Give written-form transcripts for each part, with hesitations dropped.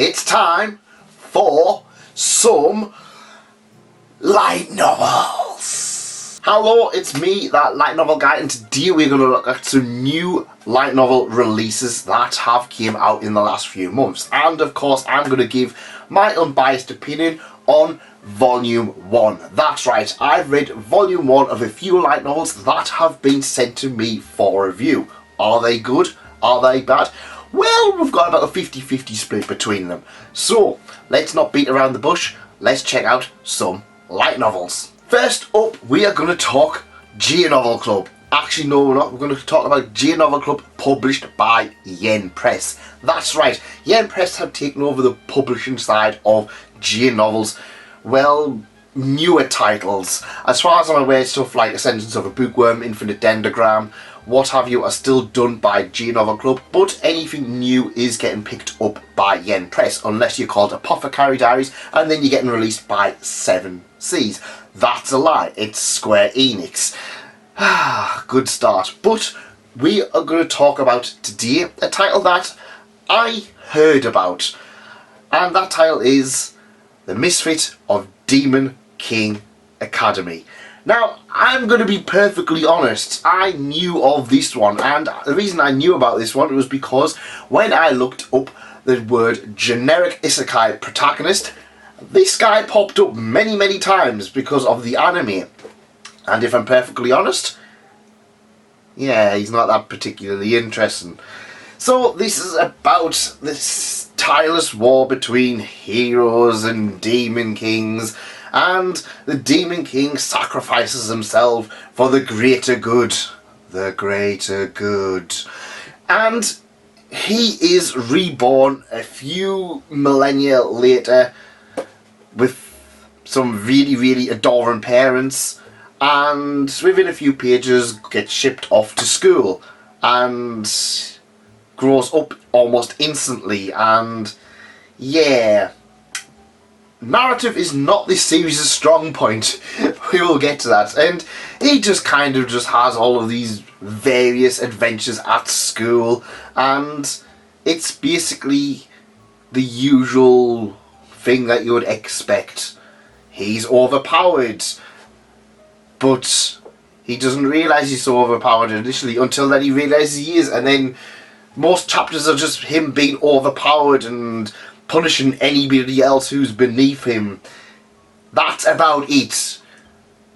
it's time for some light novels. Hello, it's me, that light novel guy, and today we're going to look at some new light novel releases that have came out in the last few months. And of course, I'm going to give my unbiased opinion on Volume 1. That's right, I've read Volume 1 of a few light novels that have been sent to me for review. Are they good? Are they bad? Well, we've got about a 50-50 split between them. So, let's not beat around the bush, let's check out some light novels. First up, we are going to talk J Novel Club. Actually, no, we're not. We're going to talk about J Novel Club, published by Yen Press. That's right, Yen Press have taken over the publishing side of J Novels. Well, newer titles. As far as I'm aware, stuff like Ascendance of a Bookworm, Infinite Dendrogram, what have you, are still done by J Novel Club, but anything new is getting picked up by Yen Press, unless you're called Apothecary Diaries, and then you're getting released by 7 Seas. That's a lie, it's Square Enix. Good start. But we are going to talk about today a title that I heard about, and that title is The Misfit of Demon King Academy. Now, I'm going to be perfectly honest, I knew of this one, and the reason I knew about this one was because when I looked up the word generic isekai protagonist, this guy popped up many times because of the anime. And if I'm perfectly honest, yeah, he's not that particularly interesting. So this is about this tireless war between heroes and demon kings, and the demon king sacrifices himself for the greater good. The greater good. And he is reborn a few millennia later with some really adoring parents, and within a few pages gets shipped off to school and grows up almost instantly. And yeah, narrative is not this series' strong point. We will get to that. And he just kind of just has all of these various adventures at school, and it's basically the usual thing that you would expect. He's overpowered, but he doesn't realise he's so overpowered initially until then he realises he is, and then most chapters are just him being overpowered and punishing anybody else who's beneath him. That's about it.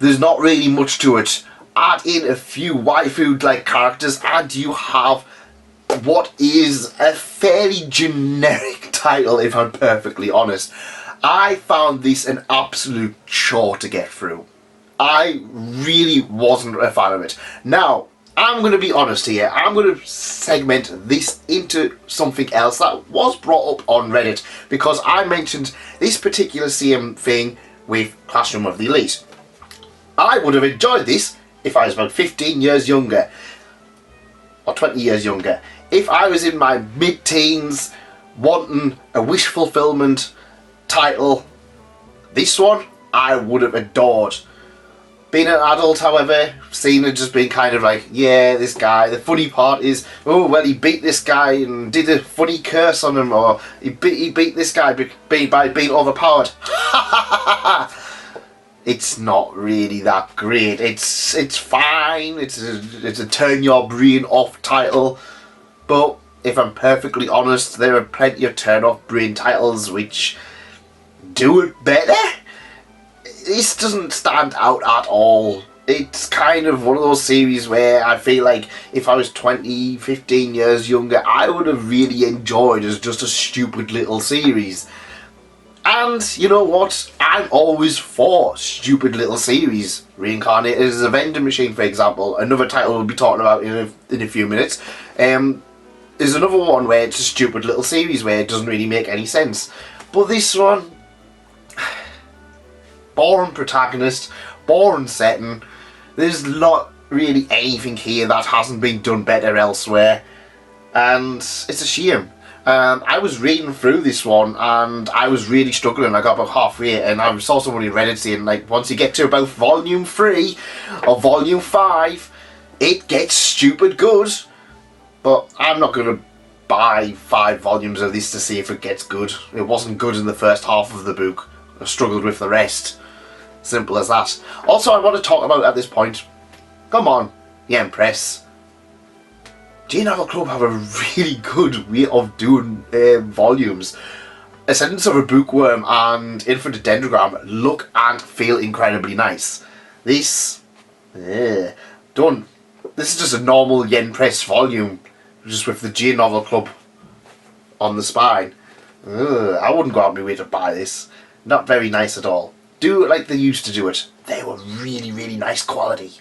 There's not really much to it. Add in a few waifu-like characters and you have what is a fairly generic title, if I'm perfectly honest. I found this an absolute chore to get through. I really wasn't a fan of it. Now, I'm going to be honest here. I'm going to segment this into something else that was brought up on Reddit, because I mentioned this particular same thing with Classroom of the Elite. I would have enjoyed this if I was about 15 years younger, or 20 years younger. If I was in my mid-teens wanting a wish fulfillment title, this one I would have adored. Being an adult, however, seeing it just being kind of like, yeah, this guy, the funny part is, oh, well, he beat this guy and did a funny curse on him, or he beat this guy by being overpowered. It's not really that great. It's fine. It's a turn your brain off title, but if I'm perfectly honest, there are plenty of turn off brain titles which do it better. This doesn't stand out at all. It's kind of one of those series where I feel like if I was 20, 15 years younger, I would have really enjoyed as just a stupid little series. And you know what? I'm always for stupid little series. Reincarnated as a vending machine, for example. Another title we'll be talking about in a few minutes. There's another one where it's a stupid little series where it doesn't really make any sense. But this one, boring protagonist, boring setting. There's not really anything here that hasn't been done better elsewhere, and it's a shame. I was reading through this one and I was really struggling. I got about halfway and I saw someone in Reddit saying, like, once you get to about volume 3 or volume 5, it gets stupid good. But I'm not going to buy 5 volumes of this to see if it gets good. It wasn't good in the first half of the book. I struggled with the rest. Simple as that. Also, I want to talk about at this point, come on, Yen Press. J-Novel Club have a really good way of doing volumes. Ascendance of a Bookworm and Infant Dendrogram look and feel incredibly nice. This is just a normal Yen Press volume, just with the J-Novel Club on the spine. I wouldn't go out of my way to buy this. Not very nice at all. Do it like they used to do it. They were really, really nice quality.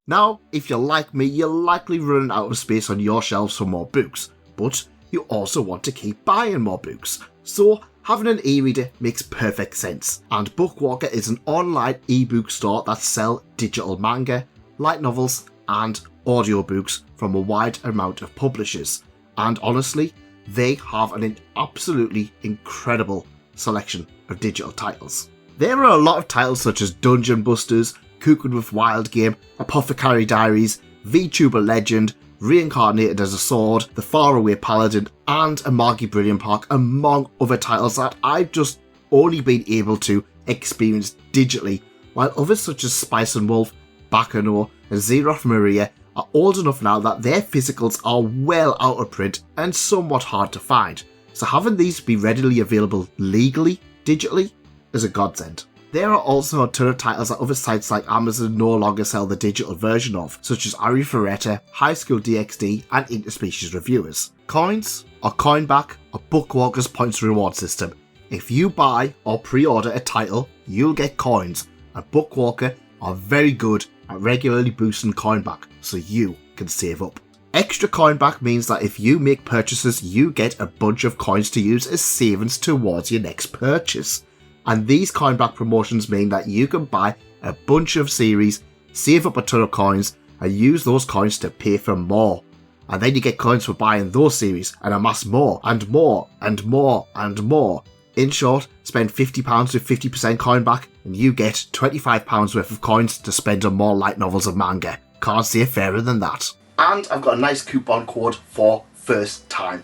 Now, if you're like me, you're likely running out of space on your shelves for more books, but you also want to keep buying more books. So, having an e-reader makes perfect sense. And Bookwalker is an online ebook store that sells digital manga, light novels, and audiobooks from a wide amount of publishers. And honestly, they have an absolutely incredible selection of digital titles. There are a lot of titles such as Dungeon Busters, Cooking with Wild Game, Apothecary Diaries, VTuber Legend, Reincarnated as a Sword, The Faraway Paladin, and Amagi Brilliant Park, among other titles that I've just only been able to experience digitally, while others such as Spice and Wolf, Bakano, and Zeroth Maria are old enough now that their physicals are well out of print and somewhat hard to find, so having these be readily available legally, digitally, is a godsend. There are also a ton of titles that other sites like Amazon no longer sell the digital version of, such as Arifureta, High School DxD, and Interspecies Reviewers. Coins, or Coinback, or Bookwalker's points reward system. If you buy or pre-order a title, you'll get coins, and Bookwalker are very good at regularly boosting Coinback, so you can save up. Extra Coinback means that if you make purchases, you get a bunch of coins to use as savings towards your next purchase. And these Coinback promotions mean that you can buy a bunch of series, save up a ton of coins, and use those coins to pay for more. And then you get coins for buying those series, and amass more, and more, and more, and more. In short, spend £50 with 50% Coinback, and you get £25 worth of coins to spend on more light novels and manga. Can't say fairer than that. And I've got a nice coupon code for first time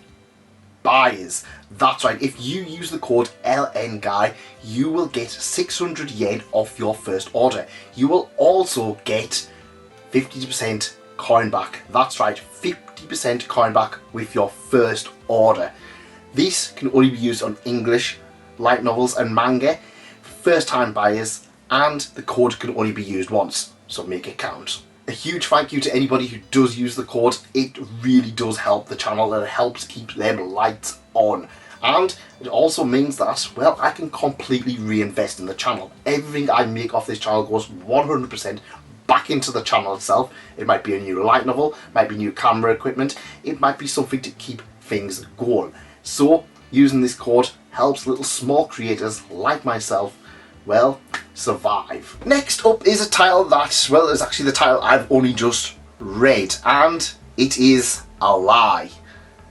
buyers. That's right, if you use the code lnguy, you will get 600 yen off your first order. You will also get 50% coin back. That's right, 50% coin back with your first order. This can only be used on English light novels and manga, first time buyers, and the code can only be used once, so make it count. A huge thank you to anybody who does use the code. It really does help the channel and it helps keep them lights on. And it also means that, well, I can completely reinvest in the channel. Everything I make off this channel goes 100% back into the channel itself. It might be a new light novel, might be new camera equipment, it might be something to keep things going. So, using this code helps little small creators like myself, well, survive. Next up is a title that, well, is actually the title I've only just read, and it is a lie.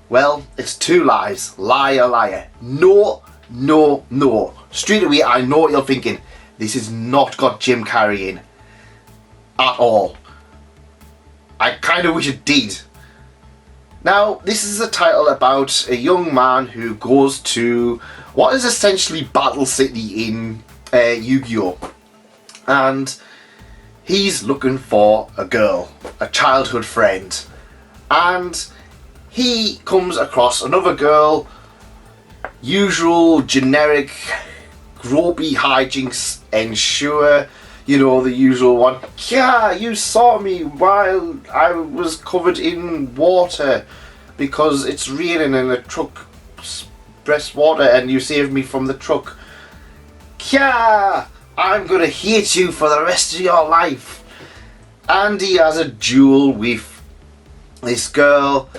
Well, it's two lies. Liar, liar. No, no, no. Straight away, I know what you're thinking. This has not got Jim Carrey in. At all. I kind of wish it did. Now, this is a title about a young man who goes to what is essentially Battle City in Yu-Gi-Oh! And he's looking for a girl, a childhood friend. And he comes across another girl, usual generic gropey hijinks ensure, you know, the usual one. Yeah, you saw me while I was covered in water because it's raining and the truck spreads water and you saved me from the truck. Yeah, I'm gonna hate you for the rest of your life. And he has a duel with this girl.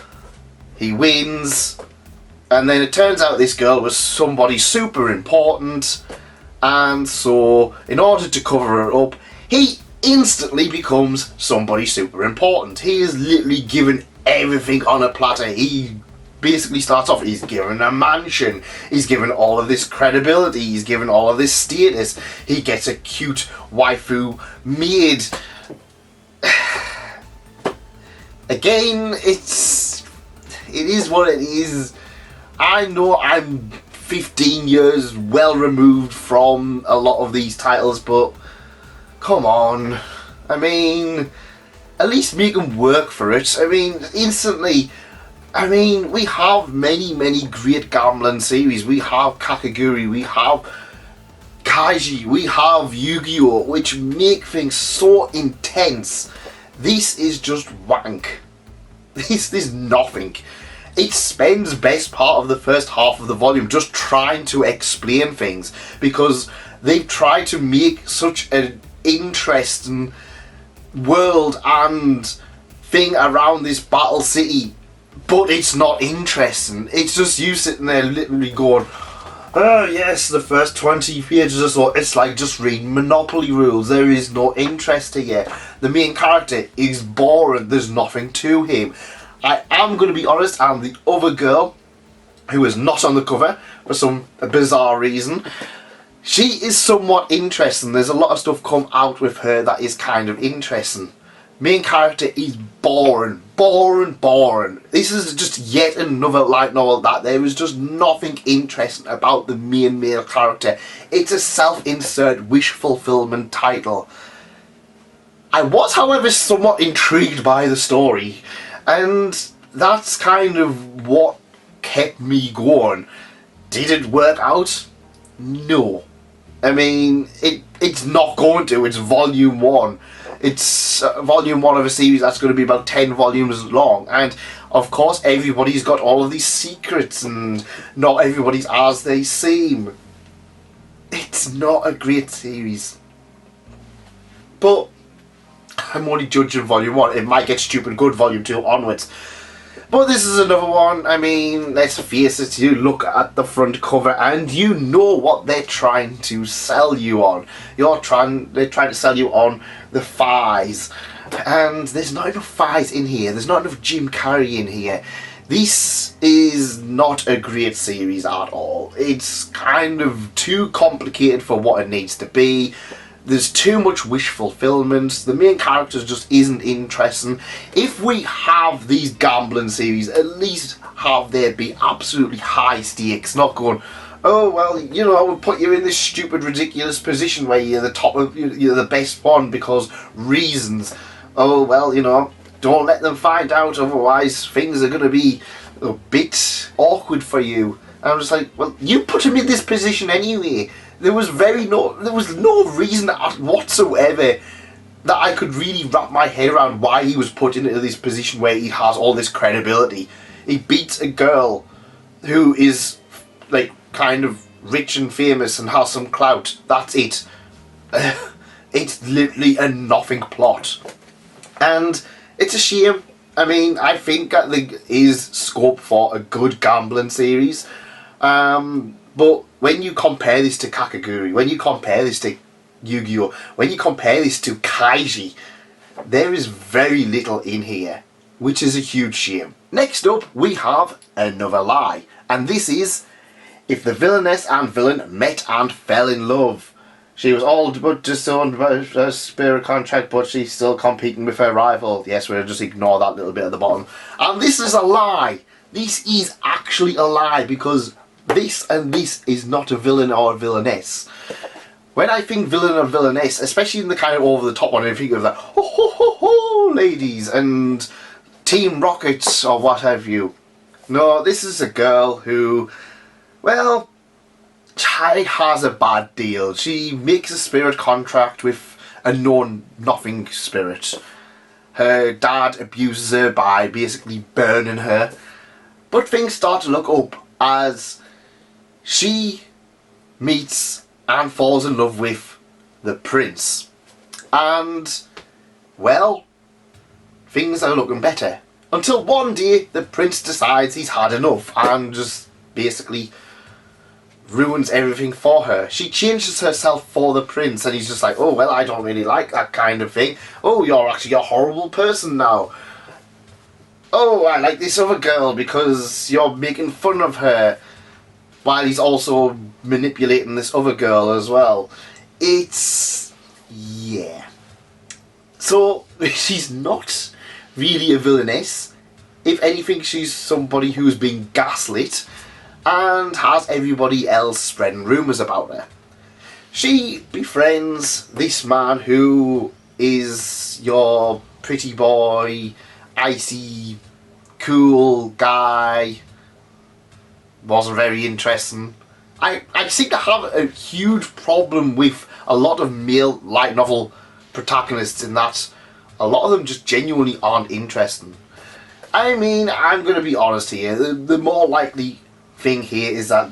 He wins, and then it turns out this girl was somebody super important, and so in order to cover her up, he instantly becomes somebody super important. He is literally given everything on a platter. He basically starts off, he's given a mansion, he's given all of this credibility, he's given all of this status, he gets a cute waifu maid. it is what it is. I know I'm 15 years well removed from a lot of these titles, but come on. I mean, at least make them work for it. I mean, instantly. I mean, we have many great gambling series. We have Kakegurui, we have Kaiji, we have Yu-Gi-Oh! Which make things so intense. This is just wank. This is nothing. It spends best part of the first half of the volume just trying to explain things, because they've tried to make such an interesting world and thing around this battle city, but it's not interesting. It's just you sitting there literally going, oh yes, the first 20 pages or so, it's like just reading Monopoly rules. There is no interest here. The main character is boring. There's nothing to him. I am going to be honest, and the other girl, who is not on the cover for some bizarre reason, she is somewhat interesting. There's a lot of stuff come out with her that is kind of interesting. Main character is boring. This is just yet another light novel that there is just nothing interesting about the main male character. It's a self-insert wish fulfillment title. I was, however, somewhat intrigued by the story, and that's kind of what kept me going. Did it work out? No. I mean, it's not going to. It's volume 1. It's volume 1 of a series that's going to be about 10 volumes long, and of course everybody's got all of these secrets and not everybody's as they seem. It's not a great series. But I'm only judging volume 1. It might get stupid good volume 2 onwards. But this is another one. I mean, let's face it, you look at the front cover and you know what they're trying to sell you on. They're trying to sell you on the thighs. And there's not enough thighs in here. There's not enough Jim Carrey in here. This is not a great series at all. It's kind of too complicated for what it needs to be. There's too much wish fulfillment. The main characters just isn't interesting. If we have these gambling series, at least have there be absolutely high stakes, not going, oh well, you know, I would put you in this stupid ridiculous position where you're the top of, you're the best one because reasons. Oh well, you know, don't let them find out, otherwise things are going to be a bit awkward for you. And I'm just like, well, you put him in this position anyway. There was no reason whatsoever that I could really wrap my head around why he was put into this position where he has all this credibility. He beats a girl who is like kind of rich and famous and has some clout. That's it. It's literally a nothing plot. And it's a shame. I mean, I think that there is scope for a good gambling series. But when you compare this to Kakegurui, when you compare this to Yu-Gi-Oh!, when you compare this to Kaiji, there is very little in here, which is a huge shame. Next up, we have Another Lie, and this is If the Villainess and Villain Met and Fell in Love. She was all but disowned by her spirit contract, but she's still competing with her rival. Yes, we'll just ignore that little bit at the bottom. And this is a lie. This is actually a lie, because this and this is not a villain or a villainess. When I think villain or villainess, especially in the kind of over the top one, I think of that ho ho ho ho ladies and Team Rockets or what have you. No, this is a girl who, well, she has a bad deal. She makes a spirit contract with a known-nothing spirit. Her dad abuses her by basically burning her. But things start to look up as she meets and falls in love with the prince. And, well, things are looking better. Until one day the prince decides he's had enough and just basically ruins everything for her. She changes herself for the prince and he's just like, oh well, I don't really like that kind of thing. Oh, you're actually a horrible person now. Oh, I like this other girl because you're making fun of her, while he's also manipulating this other girl as well. It's, yeah. So she's not really a villainess. If anything, she's somebody who's been gaslit and has everybody else spreading rumours about her. She befriends this man who is your pretty boy, icy, cool guy. Wasn't very interesting. I seem to have a huge problem with a lot of male light novel protagonists in that a lot of them just genuinely aren't interesting. I mean, I'm going to be honest here. The more likely thing here is that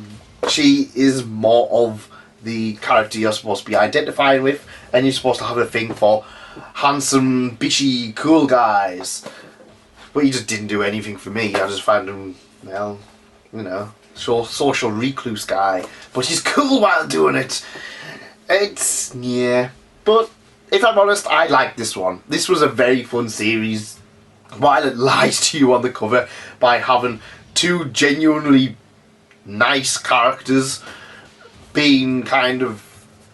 she is more of the character you're supposed to be identifying with, and you're supposed to have a thing for handsome, bitchy, cool guys. But he just didn't do anything for me. I just found him, well, you know, social recluse guy. But he's cool while doing it. It's, yeah. But if I'm honest, I like this one. This was a very fun series. While it lies to you on the cover by having two genuinely nice characters being kind of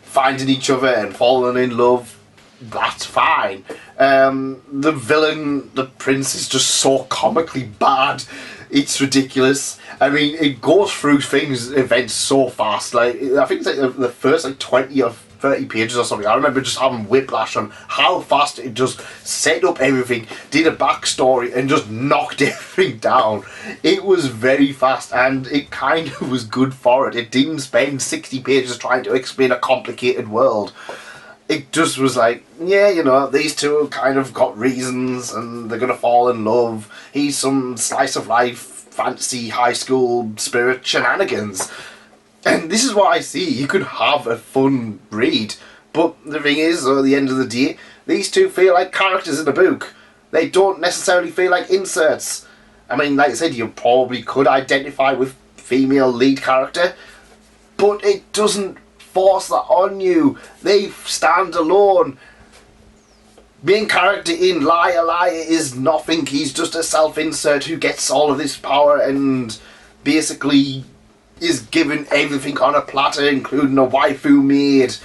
finding each other and falling in love, that's fine. The villain, the prince, is just so comically bad, it's ridiculous. I mean, it goes through events so fast. Like, I think it's like the first like 20 or 30 pages or something. I remember just having whiplash on how fast it just set up everything, did a backstory, and just knocked everything down. It was very fast, and it kind of was good for it. It didn't spend 60 pages trying to explain a complicated world. It just was like, yeah, you know, these two kind of got reasons, and they're gonna fall in love. He's some slice of life, fantasy, high school spirit shenanigans. And this is what I see. You could have a fun read, but the thing is, at the end of the day, these two feel like characters in a book. They don't necessarily feel like inserts. I mean, like I said, you probably could identify with female lead character, but it doesn't force that on you. They stand alone. Main character in Liar is nothing. He's just a self-insert who gets all of this power and basically is given everything on a platter, including a waifu maid.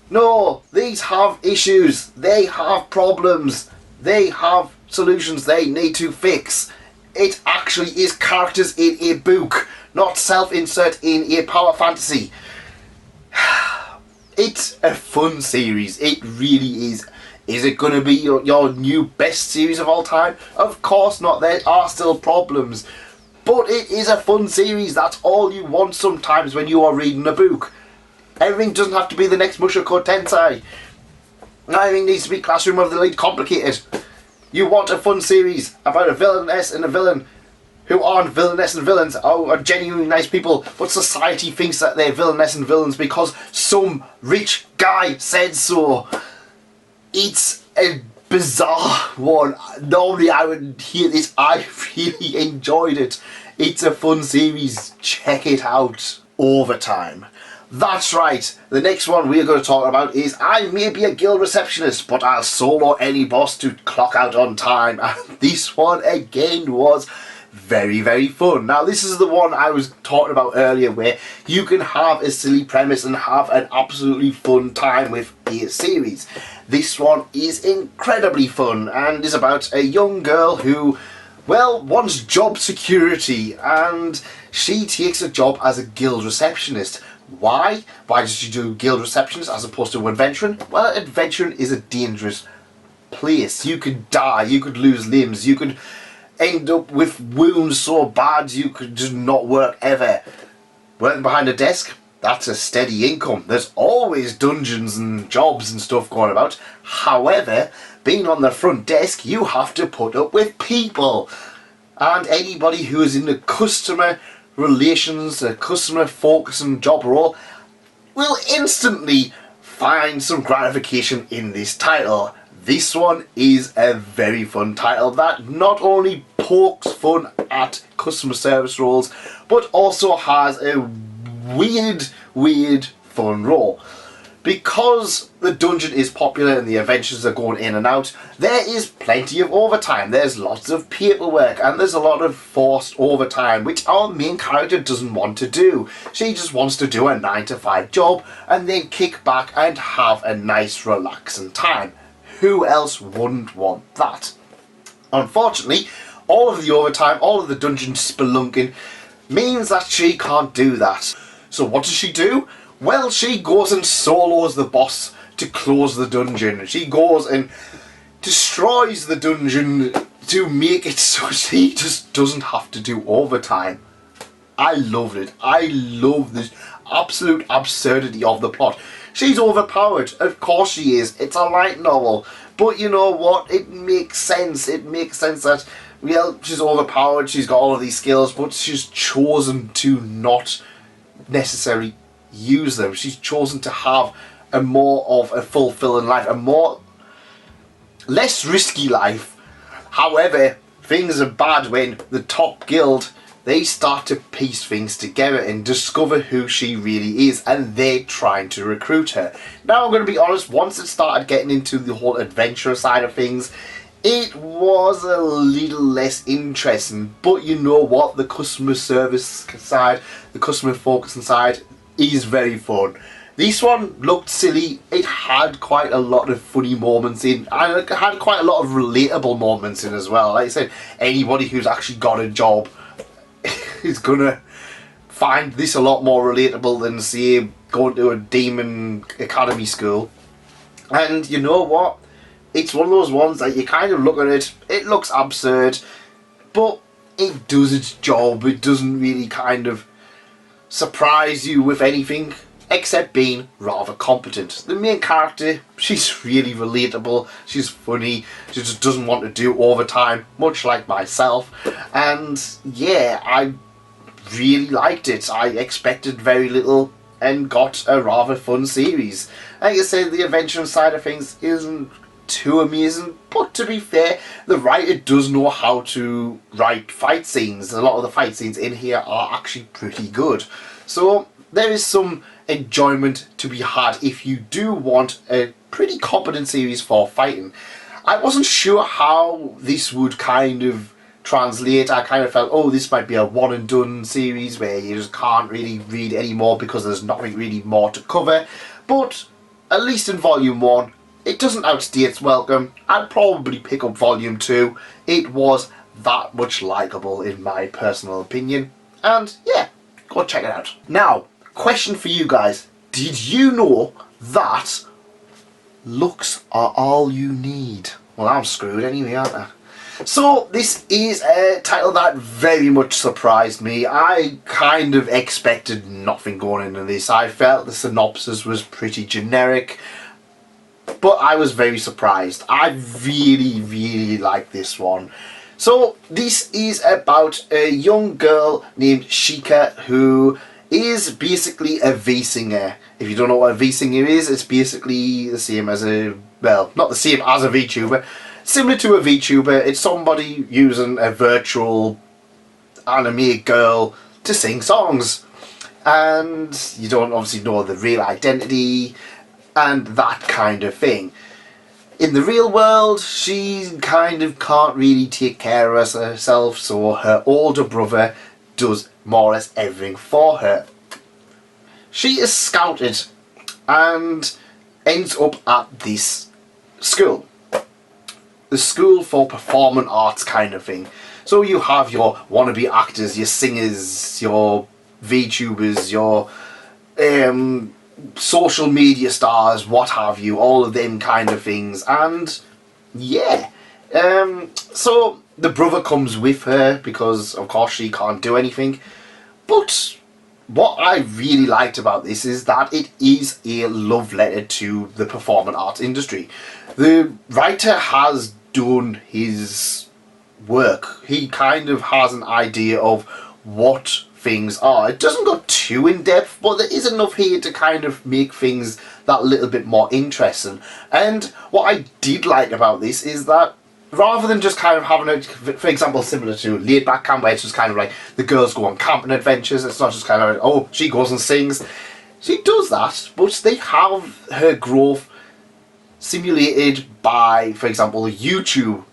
No, these have issues. They have problems. They have solutions they need to fix. It actually is characters in a book, not self-insert in a power fantasy. It's a fun series. It really is. Is it going to be your new best series of all time? Of course not. There are still problems. But it is a fun series. That's all you want sometimes when you are reading a book. Everything doesn't have to be the next Mushoku Tensei. Not everything needs to be Classroom of the Elite complicated. You want a fun series about a villainess and a villain who aren't villainess and villains, are genuinely nice people, but society thinks that they're villainess and villains because some rich guy said so. It's a bizarre one. Normally I would hear this. I really enjoyed it. It's a fun series. Check it out. Overtime. That's right. The next one we're going to talk about is I may be a guild receptionist, but I'll solo any boss to clock out on time. And this one again was very, very fun. Now this is the one I was talking about earlier where you can have a silly premise and have an absolutely fun time with a series. This one is incredibly fun and is about a young girl who, well, wants job security, and she takes a job as a guild receptionist. Why? Why does she do guild receptionist as opposed to adventuring? Well, adventuring is a dangerous place. You could die, you could lose limbs, you could end up with wounds so bad you could just not work ever. Working behind a desk, that's a steady income. There's always dungeons and jobs and stuff going about. However, being on the front desk, you have to put up with people. And anybody who is in the customer relations, a customer focusing job role, will instantly find some gratification in this title. This one is a very fun title that not only pokes fun at customer service roles, but also has a weird fun role. Because the dungeon is popular and the adventures are going in and out, there is plenty of overtime. There's lots of paperwork and there's a lot of forced overtime, which our main character doesn't want to do. She just wants to do a 9-to-5 job and then kick back and have a nice relaxing time. Who else wouldn't want that? Unfortunately, all of the overtime, all of the dungeon spelunking means that she can't do that. So what does she do? Well, she goes and solos the boss to close the dungeon. She goes and destroys the dungeon to make it so she just doesn't have to do overtime. I loved it. I love this absolute absurdity of the plot. She's overpowered. Of course she is. It's a light novel. But you know what? It makes sense. It makes sense that, well, she's overpowered. She's got all of these skills, but she's chosen to not necessarily use them. She's chosen to have a more of a fulfilling life, a more less risky life. However, things are bad when the top guild, they start to piece things together and discover who she really is, and they're trying to recruit her. Now, I'm going to be honest, once it started getting into the whole adventure side of things, it was a little less interesting. But you know what? The customer service side, the customer focusing side is very fun. This one looked silly. It had quite a lot of funny moments in, and it had quite a lot of relatable moments in as well. Like I said, anybody who's actually got a job is gonna find this a lot more relatable than, say, going to a demon academy school. And you know what? It's one of those ones that you kind of look at it, it looks absurd, but it does its job. It doesn't really kind of surprise you with anything, except being rather competent. The main character, she's really relatable, she's funny, she just doesn't want to do overtime, much like myself. And yeah, I really liked it. I expected very little and got a rather fun series. Like I said, the adventure side of things isn't too amazing, but to be fair, the writer does know how to write fight scenes. A lot of the fight scenes in here are actually pretty good. So there is some enjoyment to be had if you do want a pretty competent series for fighting. I wasn't sure how this would kind of translate. I kind of felt, oh, this might be a one and done series where you just can't really read anymore because there's nothing really more to cover. But at least in volume 1, it doesn't outstay its welcome. I'd probably pick up volume 2. It was that much likeable in my personal opinion. And yeah, go check it out. Now, question for you guys. Did you know that looks are all you need? Well, I'm screwed anyway, aren't I? So, this is a title that very much surprised me. I kind of expected nothing going into this. I felt the synopsis was pretty generic, but I was very surprised. I really, really like this one. So, this is about a young girl named Shika who is basically a V-singer. If you don't know what a V-singer is, it's basically the same as a, well, not the same as a VTuber. Similar to a VTuber, it's somebody using a virtual anime girl to sing songs. And you don't obviously know the real identity and that kind of thing. In the real world, she kind of can't really take care of herself, so her older brother does more or less everything for her. She is scouted and ends up at this school. The school for performing arts kind of thing. So you have your wannabe actors, your singers, your VTubers, your social media stars, what have you, all of them kind of things. And yeah, so the brother comes with her because of course she can't do anything. But what I really liked about this is that it is a love letter to the performing arts industry. The writer has done his work. He kind of has an idea of what things are. It doesn't go too in depth, but there is enough here to kind of make things that little bit more interesting. And what I did like about this is that rather than just kind of having it, for example, similar to Laid Back Camp, where it's just kind of like the girls go on camping adventures, it's not just kind of like, oh, she goes and sings. She does that, but they have her growth simulated by, for example, YouTube.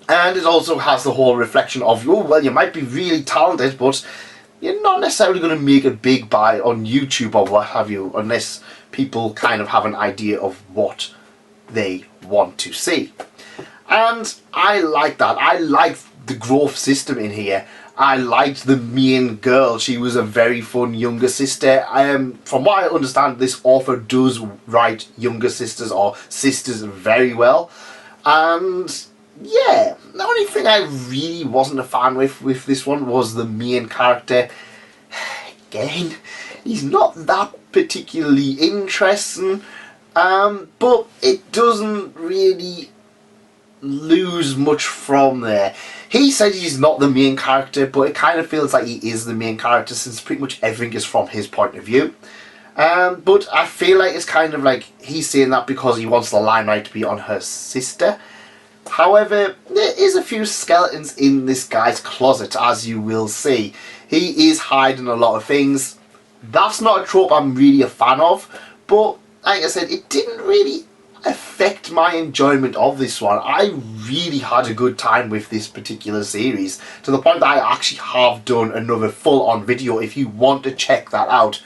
And it also has the whole reflection of, oh, well, you might be really talented, but you're not necessarily going to make a big buy on YouTube or what have you, unless people kind of have an idea of what they want to see. And I like that. I like the growth system in here. I liked the main girl. She was a very fun younger sister. From what I understand, this author does write younger sisters or sisters very well. And yeah, the only thing I really wasn't a fan with this one was the main character. Again, he's not that particularly interesting, but it doesn't really lose much from there. He said he's not the main character, but it kind of feels like he is the main character since pretty much everything is from his point of view. But I feel like it's kind of like he's saying that because he wants the limelight to be on her sister. However, there is a few skeletons in this guy's closet, as you will see. He is hiding a lot of things. That's not a trope I'm really a fan of, but like I said, it didn't really affect my enjoyment of this one. I really had a good time with this particular series, to the point that I actually have done another full-on video if you want to check that out,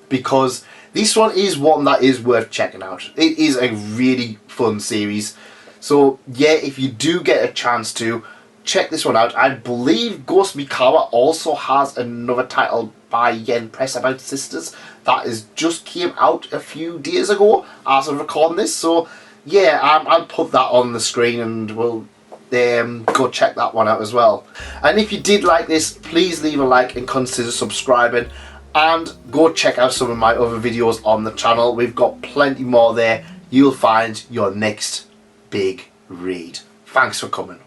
because this one is one that is worth checking out. It is a really fun series. So yeah, if you do get a chance to check this one out. I believe Ghost Mikawa also has another title by Yen Press about sisters that is just came out a few days ago as of recording this. So yeah, I'll put that on the screen and we'll go check that one out as well. And if you did like this, please leave a like and consider subscribing, and go check out some of my other videos on the channel. We've got plenty more there. You'll find your next big read. Thanks for coming.